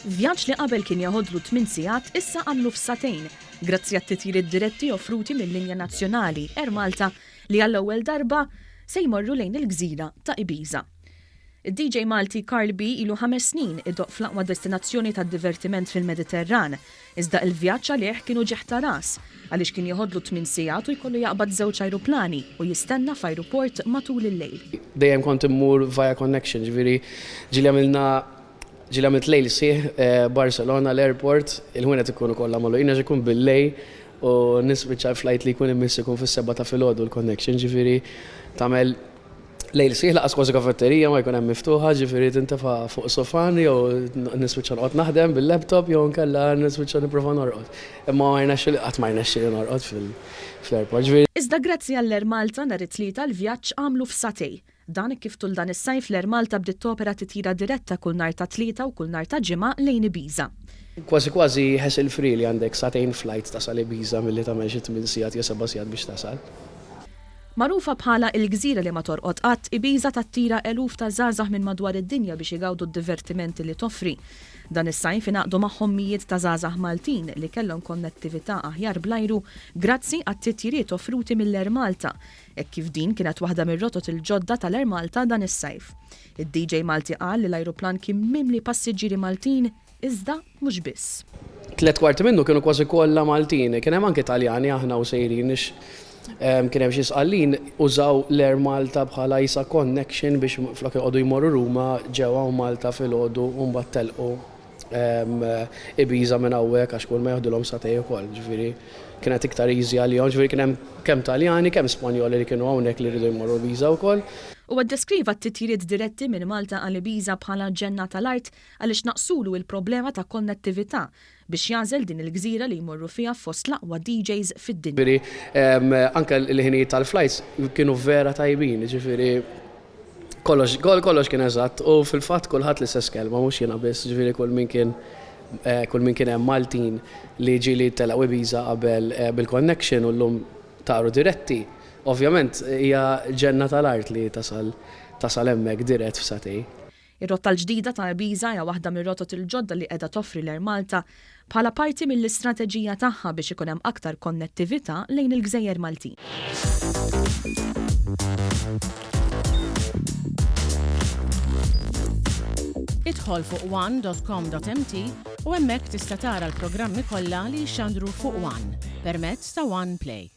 Vjaġġ li qabel kien jaħodlu 8 sigħat issa għamlu f'2 grazzi għat-titjiriet diretti offruti mill-Linja Nazzjonali Air Malta li għall-ewwel darba se jmorru lejn il-gżira ta' Ibiza. Id-DJ Malti Carl B ilu 5 snin idoq fl-aqwa destinazzjoni ta' divertiment fil-Mediterran, iżda il-vjaġġ għalih kienu ġeħ ta' ras għaliex kien jaħodlu 8 sigħat u jkollu jaqbad 2 ajruplani u jistenna f'ajruport matul il-lejl. Dejjem kont immur via connection, ġifieri ġili għamilt lejl sieħ Barcelona l-airport, il-ħunet ikunu kollha magħlu jina ikun bil-lej u nisbiċċa l-flight li jkun immiss ikun fis-7 ta' filgħodu l-connection, ġifieri tagħmel lejl sieħ laqas kważi kafetterija ma jkun hemm miftuħa, ġifieri tintefa' fuq sofan jew nisbiċċa noqgħod naħdem bil-laptop jew nkella nisbiċċa nipprova norqod. Imma qatt ma jnexxieli norqod fl-airport. Iżda grazzi għall-Air Malta nhar it-tlieta l-vjaġġ għamlu f'2. Dan kif tul dan is-sajf l-Air Malta bdiet topera titjira diretta kull nhar ta' tlieta u kull nhar ta' ġimgħa lejn Ibiza. Kważi ħesel free li għandek 2 flight tasal Ibiza milli tagħmel xi 8 sigħat jew 7 sigħat biex tasal. Magħrufa bħala l-gżira li ma torqod qatt, Ibiza tattira eluf ta' żgħażagħ minn madwar id-dinja biex igawdu d-divertimenti li toffri. Dan is-sajf ingħaqdu magħhom mijiet ta' żgħażagħ Maltin li kellhom konnettività aħjar bl-ajru grazzi għat-titjiriet offruti mill-Air Malta, hekk kif din kienet waħda mir-rotot il-ġodda tal-Air Malta dan is-sajf. Id-DJ Malti qal li l-ajruplan kien mimli passiġġieri Maltin iżda mhux biss. 3/4 minnu kienu kważi kollha Maltin, kien hemm anke Taljani aħna u sejrin kien hemm xi sqallin użaw l-Air Malta bħala jisa connection biex flok iqogħdu jmorru Ruma ġewwa Malta filgħodu u mbagħad telqu Ibiza minn hawnhekk għax kull ma jaħdulhom satej ukoll, ġifieri kienet iktar easy għalihom, ġifieri kien hemm kemm Taljani, kemm Spanjoli li kienu hawnhekk li rridu jmorru Ibiza wkoll. U ddeskriva t-titjiriet diretti minn Malta għal Ibiza bħala ġenna tal-art għaliex naqsulu il-problema ta' konnettività biex jażel din il-gżira li jmorru fiha fost l-aqwa DJs fid-dinja. Anke l-ħinijiet tal-flights kienu vera tajbin, ġifieri kollox kien eżatt u fil-fatt kulħadd l-istess kelma mhux jiena biss, ġifieri kull min kien hemm Maltin li ġieli telgħu Ibiza qabel bil-connection u llum taru diretti. Ovvjament hija ġenna tal-art li tasal hemmhekk dirett f'satej. Ir-rotta l-ġdida ta' Ibiza hija waħda mir-rotot il-ġodda li qiegħda toffri l-Air Malta bħala parti mill-istrateġija tagħha biex ikun hemm aktar konnettività lejn il-Gżejjer Maltin. Idħol fuq one.com.mt u hemmhekk tista' tara l-programmi kollha li jxandru fuq One permezz ta' One Play.